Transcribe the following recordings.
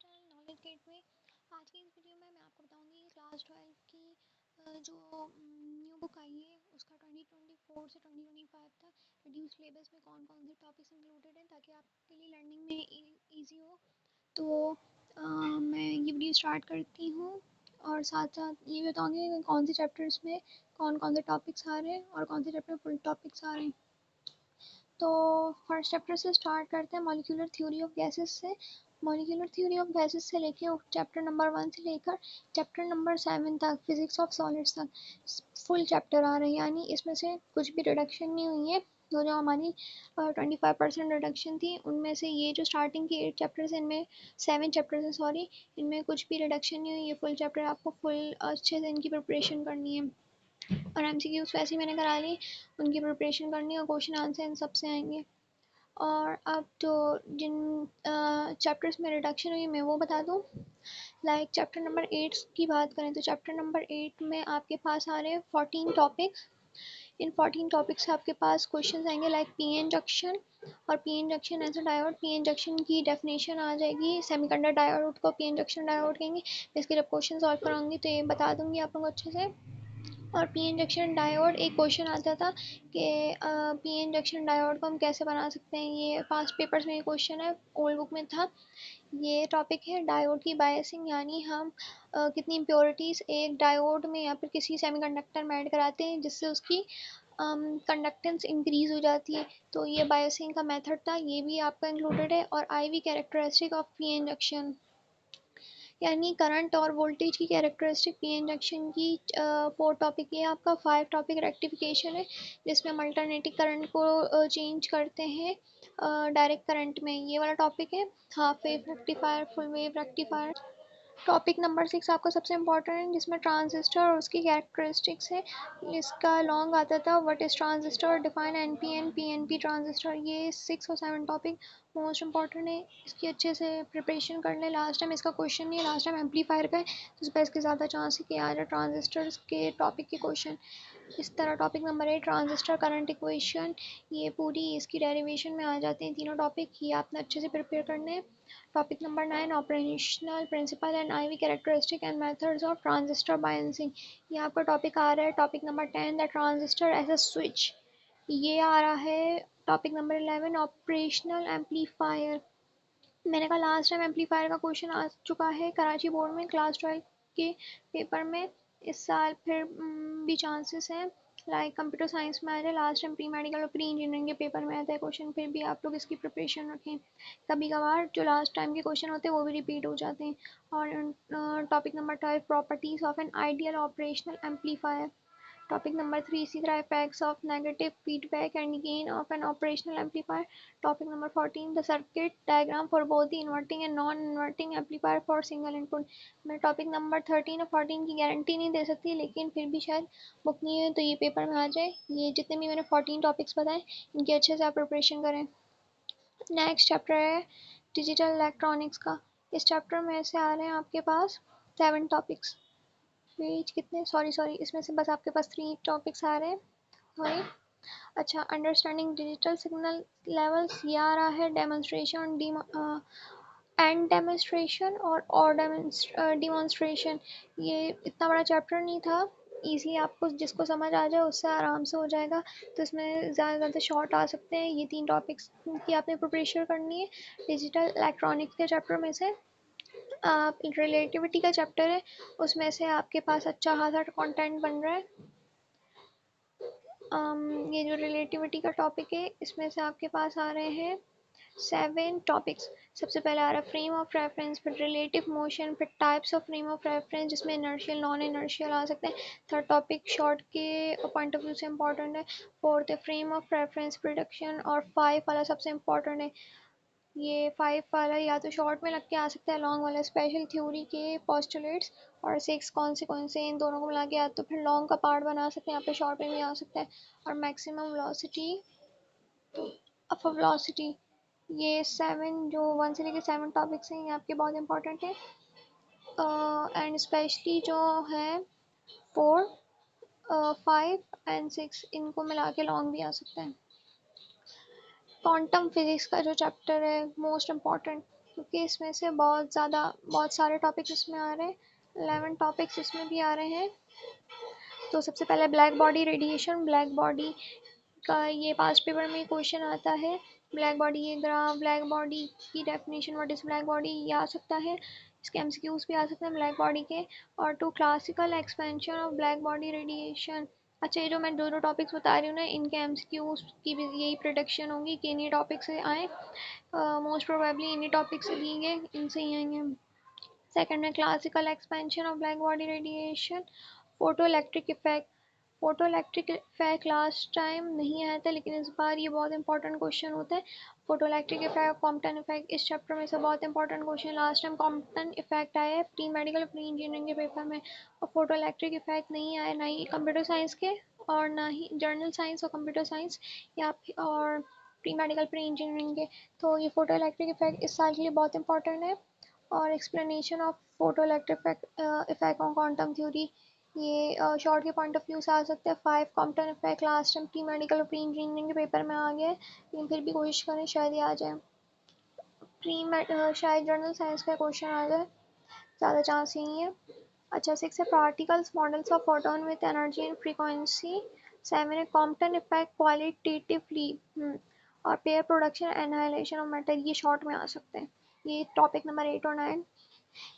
Channel knowledge gate में। आज की इस वीडियो में मैं आपको बताऊंगी क्लास 12 की जो न्यू बुक आई है उसका 2024 से 2025 तक रिड्यूस सिलेबस में कौन कौन से टॉपिक्स इंक्लूडेड हैं ताकि आपके लिए लर्निंग में ईजी हो। तो मैं ये वीडियो स्टार्ट करती हूँ और साथ साथ ये बताऊँगी कि कौन से चैप्टर्स में कौन कौन से टॉपिक्स आ रहे हैं और कौन से चैप्टर में फुल टॉपिक्स आ रहे हैं। तो फर्स्ट चैप्टर से स्टार्ट करते हैं मॉलिक्यूलर थ्योरी ऑफ गैसेस से। मॉलिक्यूलर थ्योरी ऑफ गैसेस से लेके चैप्टर नंबर 1 से लेकर चैप्टर नंबर 7 तक फिजिक्स ऑफ सॉलिड्स तक फुल चैप्टर आ रहे हैं, यानी इसमें से कुछ भी रिडक्शन नहीं हुई है। तो जो हमारी 25% रिडक्शन थी उनमें से ये जो स्टार्टिंग के 8 चैप्टर्स हैं इनमें 7 चैप्टर्स हैं, सॉरी, इनमें कुछ भी रिडक्शन नहीं हुई। ये फुल चैप्टर आपको फुल अच्छे से इनकी प्रिपरेशन करनी है और एमसीक्यूज वैसे ही मैंने करा ली, उनकी प्रिपरेशन करनी और क्वेश्चन आंसर इन सब से आएंगे। और अब तो जिन चैप्टर्स में रिडक्शन हुई मैं वो बता दूँ। लाइक चैप्टर नंबर 8 की बात करें तो चैप्टर नंबर 8 में आपके पास आ रहे हैं 14 टॉपिक्स। इन 14 टॉपिक्स से आपके पास क्वेश्चन आएंगे लाइक पी एन जंक्शन और P N junction as a diode. P N junction की डेफिनेशन आ जाएगी, सेमीकंडक्टर डायोड को पी एन जंक्शन डायोड कहेंगे। इसके जब क्वेश्चन सॉल्व कराऊंगी तो ये बता दूंगी आप लोग को अच्छे से। और पी एन जंक्शन डायोड एक क्वेश्चन आता था कि पी एन जंक्शन डायोड को हम कैसे बना सकते हैं। ये पास्ट पेपर्स में ये क्वेश्चन है, ओल्ड बुक में था। ये टॉपिक है डायोड की बायसिंग, यानी हम कितनी इम्प्योरिटीज़ एक डायोड में या फिर किसी सेमीकंडक्टर में ऐड कराते हैं जिससे उसकी कंडक्टेंस इंक्रीज़ हो जाती है। तो ये बायसिंग का मेथड था, ये भी आपका इंक्लूडेड है। और I V characteristic of P N junction, यानी करंट और वोल्टेज की कैरेक्टरिस्टिक पी एन जंक्शन की 4 टॉपिक। ये आपका 5 टॉपिक रेक्टिफिकेशन है जिसमें हम अल्टरनेटिंग करंट को चेंज करते हैं डायरेक्ट करंट में, ये वाला टॉपिक है। Half wave rectifier, full wave rectifier. Topic number 6 आपका सबसे इंपॉर्टेंट है जिसमें ट्रांजिस्टर और उसकी कैरेक्टरिस्टिक्स है। इसका लॉन्ग आता था what is transistor, define NPN, PNP transistor. ये 6 और 7 टॉपिक मोस्ट इंपॉर्टेंट है, इसकी अच्छे से प्रिपरेशन कर लें। लास्ट टाइम इसका क्वेश्चन नहीं है, लास्ट टाइम एम्पलीफायर का है, तो इस पर इसके ज़्यादा चांस है कि आ जाए ट्रांजिस्टर्स के टॉपिक के क्वेश्चन। इस तरह topic number 8 transistor current equation, ये पूरी इसकी डेरिवेशन में आ जाते हैं तीनों टॉपिक, ये आपने अच्छे से प्रिपेयर करने हैं। Topic number 9 operational principle and IV characteristic and methods of transistor biasing, ये आपका टॉपिक आ रहा है। Topic number 10 the transistor as a switch, ये आ रहा है। टॉपिक नंबर 11 ऑपरेशनल एम्पलीफायर, मैंने कहा लास्ट टाइम एम्पलीफायर का क्वेश्चन आ चुका है कराची बोर्ड में क्लास 12 के पेपर में। इस साल फिर भी चांसेस हैं लाइक कंप्यूटर साइंस में आ जाए। लास्ट टाइम प्री मेडिकल और प्री इंजीनियरिंग के पेपर में आता है क्वेश्चन, फिर भी आप लोग इसकी प्रिपरेशन रखें। कभी कभार जो लास्ट टाइम के क्वेश्चन होते हैं वो भी रिपीट हो जाते हैं। और topic number 12 properties of an ideal operational amplifier. Topic number 3 see the effects of negative feedback and gain of an operational amplifier. Topic number 14 the circuit diagram for both the inverting and non-inverting amplifier for single input. मैं topic number 13 और 14 की guarantee नहीं दे सकती, लेकिन फिर भी शायद book नहीं है तो ये पेपर में आ जाए। ये जितने भी मैंने 14 टॉपिक्स बताए इनकी अच्छे से आप प्रिपरेशन करें। नेक्स्ट चैप्टर है डिजिटल इलेक्ट्रॉनिक्स का। इस चैप्टर में से आ रहे हैं आपके पास 7 टॉपिक्स। पेज कितने, सॉरी इसमें से बस आपके पास 3 टॉपिक्स आ रहे हैं, सॉरी। अच्छा, अंडरस्टैंडिंग डिजिटल सिग्नल लेवल्स, ये आ रहा है। डेमोन्स्ट्रेशन एंड डेमोन्स्ट्रेशन और डिमॉन्स्ट्रेशन, ये इतना बड़ा चैप्टर नहीं था, ईज़िली आपको जिसको समझ आ जाए उससे आराम से हो जाएगा। तो इसमें ज़्यादा शॉर्ट आ सकते हैं। ये 3 टॉपिक्स की आपने प्रिपरेशन करनी है डिजिटल इलेक्ट्रॉनिक्स के चैप्टर में से। रिलेटिविटी का चैप्टर है, उसमें से आपके पास अच्छा खासा कंटेंट बन रहा है। ये जो रिलेटिविटी का टॉपिक है इसमें से आपके पास आ रहे हैं 7 टॉपिक्स। सबसे पहले आ रहा है फ्रेम ऑफ रेफरेंस, फिर रिलेटिव मोशन, फिर types of frame of reference जिसमें इनर्शियल नॉन इनर्शियल आ सकते हैं। थर्ड टॉपिक शॉर्ट के पॉइंट ऑफ व्यू से इंपॉर्टेंट है। फोर्थ है फ्रेम ऑफ रेफरेंस प्रोडक्शन, और 5 वाला सबसे इंपॉर्टेंट है। ये 5 वाला या तो शॉर्ट में लग के आ सकता है, लॉन्ग वाला स्पेशल थ्योरी के पोस्टुलेट्स, और 6 कॉन्सिक्वेंस, इन दोनों को मिला के या तो फिर लॉन्ग का पार्ट बना सकते हैं, यहाँ पे शॉर्ट में भी आ सकता है। और मैक्सिमम वेलोसिटी ऑफ वेलोसिटी, ये 7 जो 1 से लेकर 7 टॉपिक्स हैं ये आपके बहुत इंपॉर्टेंट है। एंड स्पेशली जो है 4 5 एंड 6 इनको मिला के लॉन्ग भी आ सकते हैं। क्वांटम फिजिक्स का जो चैप्टर है मोस्ट इम्पॉर्टेंट, क्योंकि इसमें से बहुत सारे टॉपिक्स इसमें आ रहे हैं, 11 टॉपिक्स इसमें भी आ रहे हैं। तो सबसे पहले black body radiation. Black body का ये पास्ट पेपर में क्वेश्चन आता है। ब्लैक बॉडी, ये ग्राफ ब्लैक बॉडी की definition, what is black body, ये आ सकता है। इसके एमसीक्यूज भी आ सकते हैं ब्लैक बॉडी के। और two classical expansion of black body radiation. अच्छा, ये जो मैं दो टॉपिक्स बता रही हूँ ना, इनके एमसीक्यूज की भी यही प्रोडिक्शन होगी कि इन्हीं टॉपिक से आए। मोस्ट प्रोबेबली इन्हीं टॉपिक से दिए, इनसे ही आएंगे। सेकंड में classical expansion of black body radiation. Photo electric effect. Photo electric effect last time नहीं आया था, लेकिन इस बार ये बहुत इंपॉर्टेंट क्वेश्चन होता है। Photo electric effect, Compton effect, इस चैप्टर में से बहुत important question. Last time Compton effect आया है प्री मेडिकल प्री इंजीनियरिंग के पेपर में, और फोटो इलेक्ट्रिक इफेक्ट नहीं आया, ना ही कंप्यूटर साइंस के और ना ही जर्नल साइंस और कंप्यूटर साइंस या और प्री मेडिकल प्री इंजीनियरिंग के। तो ये फोटो इलेक्ट्रिक इफेक्ट इस साल के लिए बहुत इंपॉर्टेंट है। और explanation of photo electric effect on quantum theory, ये शॉर्ट के पॉइंट ऑफ व्यू से आ सकते हैं। 5 Compton effect last time pre medical और प्री इंजीनियरिंग के पेपर में आ गया है, लेकिन फिर भी कोशिश करें शायद ये आ जाए। शायद जर्नल साइंस का क्वेश्चन आ जाए, ज़्यादा चांस यही है। अच्छा, 6 है particles models of photon with energy and frequency. 7 है कॉम्पटन इफेक्ट क्वालिटेटिवली। और pair production annihilation of matter, ये शॉर्ट में आ सकते हैं। ये टॉपिक नंबर 8 और 9,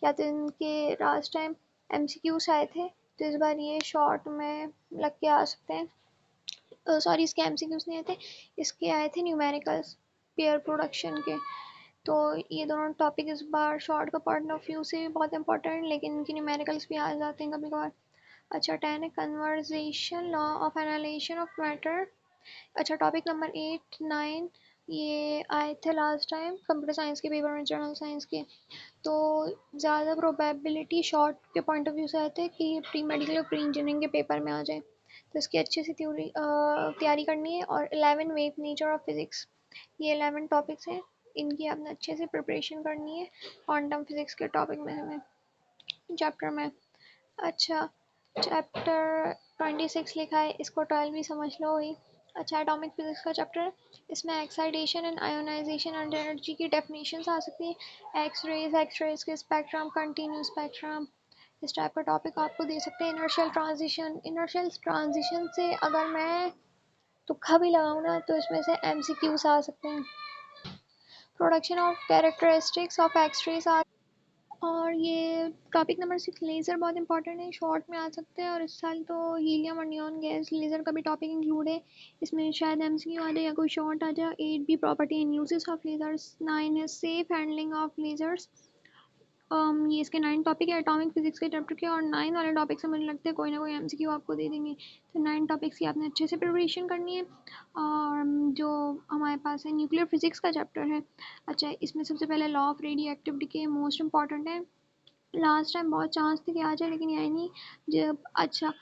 या तो इनके लास्ट टाइम एमसीक्यूज आए थे, तो इस बार ये शॉर्ट में लग के आ सकते हैं। सॉरी, इसके एमसीक्यूज नहीं आए थे, इसके आए थे न्यूमेरिकल्स पेयर प्रोडक्शन के। तो ये दोनों टॉपिक इस बार शॉर्ट का पॉइंट ऑफ व्यू से भी बहुत इंपॉर्टेंट, लेकिन इनके न्यूमेरिकल्स भी आ जाते हैं कभी कभार। अच्छा, 10 है conversation law of analysation of matter. अच्छा, टॉपिक नंबर 8 9 ये आए थे लास्ट टाइम कंप्यूटर साइंस के पेपर में, जर्नल साइंस के। तो ज़्यादा प्रोबेबिलिटी शॉर्ट के पॉइंट ऑफ व्यू से आते हैं कि प्री मेडिकल और प्री इंजीनियरिंग के पेपर में आ जाए, तो इसकी अच्छे से तैयारी करनी है। और 11 वेव नेचर ऑफ फिज़िक्स, ये 11 टॉपिक्स हैं, इनकी आपने अच्छे से प्रिपरेशन करनी है क्वांटम फिज़िक्स के टॉपिक में हमें चैप्टर में। अच्छा, चैप्टर 26 लिखा है, इसको 12 भी समझ लो ही। अच्छा, एटॉमिक फिजिक्स का चैप्टर है, इसमें excitation and ionization and energy की डेफिनेशन आ सकती है। एक्स रेज के स्पेक्ट्रम, कंटिन्यूस स्पेक्ट्रम, इस टाइप का टॉपिक आपको दे सकते हैं। इनर्शियल ट्रांजिशन से अगर मैं तुक्का भी लगाऊँ ना, तो इसमें से एमसीक्यूज आ सकते हैं। Production of characteristics of X rays. और ये टॉपिक नंबर 6 लेज़र बहुत इंपॉर्टेंट है, शॉर्ट में आ सकते हैं। और इस साल तो हीलियम और नियॉन गैस लेज़र का भी टॉपिक इंक्लूड है, इसमें शायद एमसीक्यू आ जाए या कोई शॉर्ट आ जाए। 8 भी property and uses of lasers. 9 है सेफ हैंडलिंग ऑफ लेज़र्स। ये इसके 9 टॉपिक है एटॉमिक फिजिक्स के चैप्टर के, और 9 वाले टॉपिक से मुझे लगता है कोई ना कोई एमसीक्यू आपको दे देंगे। तो 9 टॉपिक्स की आपने अच्छे से प्रिपरेशन करनी है। और जो हमारे पास है न्यूक्लियर फिजिक्स का चैप्टर है। अच्छा, इसमें सबसे पहले लॉ ऑफ रेडियो एक्टिविटी के मोस्ट इंपॉर्टेंट है। लास्ट टाइम बहुत चांस थे कि आ जाए, लेकिन यही नहीं। जब अच्छा,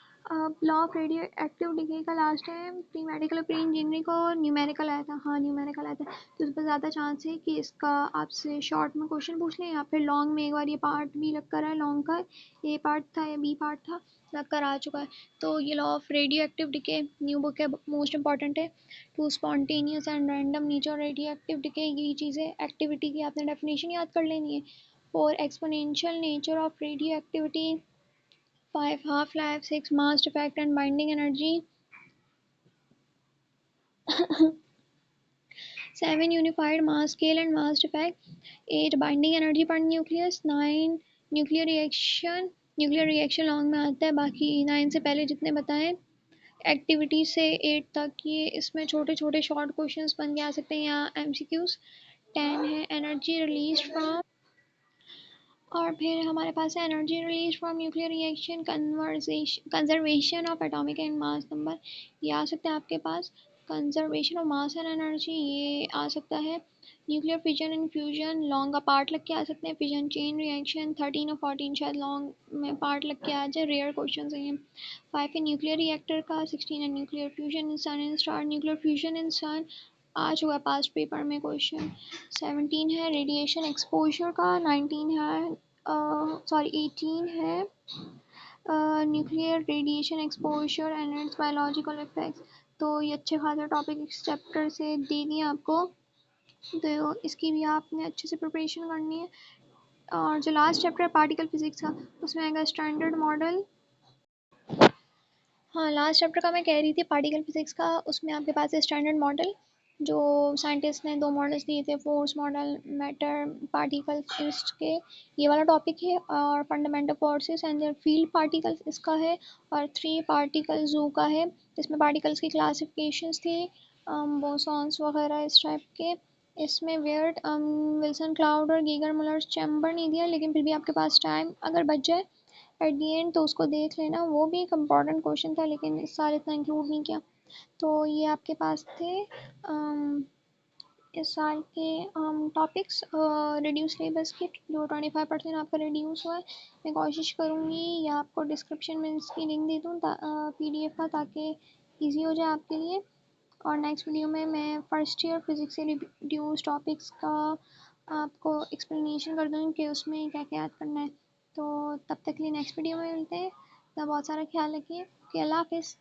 law of radioactive decay का लास्ट टाइम प्री मेडिकल और प्री इंजीनियरिंग को न्यूमेरिकल आया था, हाँ न्यूमेरिकल आया था। तो उस पर ज़्यादा चांस है कि इसका आपसे शॉर्ट में क्वेश्चन पूछ लें, या फिर लॉन्ग में एक बार ये पार्ट भी लग कर है, लॉन्ग का ए पार्ट था या बी पार्ट था, लग कर आ चुका है। तो ये law of radioactive decay new book है, मोस्ट इंपॉर्टेंट है। Two spontaneous and random nature radioactive decay, ये चीज़ें एक्टिविटी की आपने डेफिनेशन याद कर लेनी है। 4 exponential nature of radioactivity. 5 half-life. 6 mass effect and binding energy. 7 unified mass scale and mass effect. 8 binding energy per nucleus. 9 nuclear reaction. Nuclear reaction long में आता है, बाकी 9 से पहले जितने बताएं एक्टिविटी से 8 तक, ये इसमें छोटे छोटे शॉर्ट क्वेश्चंस बन के आ सकते हैं या एमसीक्यूज। 10 है एनर्जी रिलीज फ्रॉम, और फिर हमारे पास है energy release from nuclear reaction, conservation of atomic and mass number, ये आ सकता है आपके पास। Conservation of mass and energy, ये आ सकता है। Nuclear fission and fusion long का पार्ट लग के आ सकते हैं। फिजन चेन रिएक्शन 13 और 14 शायद लॉन्ग में पार्ट लग के आ जाए, रेयर क्वेश्चन है ये। 5 है न्यूक्लियर रिएक्टर का। 16 है nuclear fusion in sun and star, nuclear fusion in sun आ चुका है पास्ट पेपर में क्वेश्चन। 17 है रेडिएशन एक्सपोजर का। 19 है सॉरी 18 है nuclear radiation exposure and it's biological effects. तो ये अच्छे खासे टॉपिक इस चैप्टर से दे दिए आपको। तो इसकी भी आपने अच्छे से प्रिपरेशन करनी है। और जो लास्ट चैप्टर है पार्टिकल फिजिक्स का, उसमें आएगा स्टैंडर्ड मॉडल। हाँ, लास्ट चैप्टर का मैं कह रही थी पार्टिकल फिजिक्स का, उसमें आपके पास है स्टैंडर्ड मॉडल। जो साइंटिस्ट ने 2 मॉडल्स दिए थे, फोर्स मॉडल, मैटर पार्टिकल्स, इसके ये वाला टॉपिक है। और fundamental forces and their field particles इसका है। और 3 पार्टिकल जू का है, जिसमें पार्टिकल्स की क्लासिफिकेशंस थी, बोसॉन्स वगैरह इस टाइप के। इसमें वेयर्ड विल्सन क्लाउड और गीगर मुलर चैम्बर नहीं दिया, लेकिन फिर भी आपके पास टाइम अगर बच जाए एट दी एंड तो उसको देख लेना। वो भी एक इम्पॉर्टेंट क्वेश्चन था, लेकिन इस साल इतना इंक्लूड नहीं किया। तो ये आपके पास थे इस साल के टॉपिक्स। रिड्यूस सिलेबस के जो 25% आपका रिड्यूस हुआ है, मैं कोशिश करूँगी या आपको डिस्क्रिप्शन में इसकी लिंक दे दूँ PDF का, ताकि ईजी हो जाए आपके लिए। और नेक्स्ट वीडियो में मैं फर्स्ट ईयर फिज़िक्स से रिड्यूस टॉपिक्स का आपको एक्सप्लेनेशन कर दूँगी कि उसमें क्या क्या याद करना है। तो तब तक के लिए नेक्स्ट वीडियो में मिलते हैं। तब बहुत सारा ख्याल रखिए। ओके, अल्लाह हाफिज़।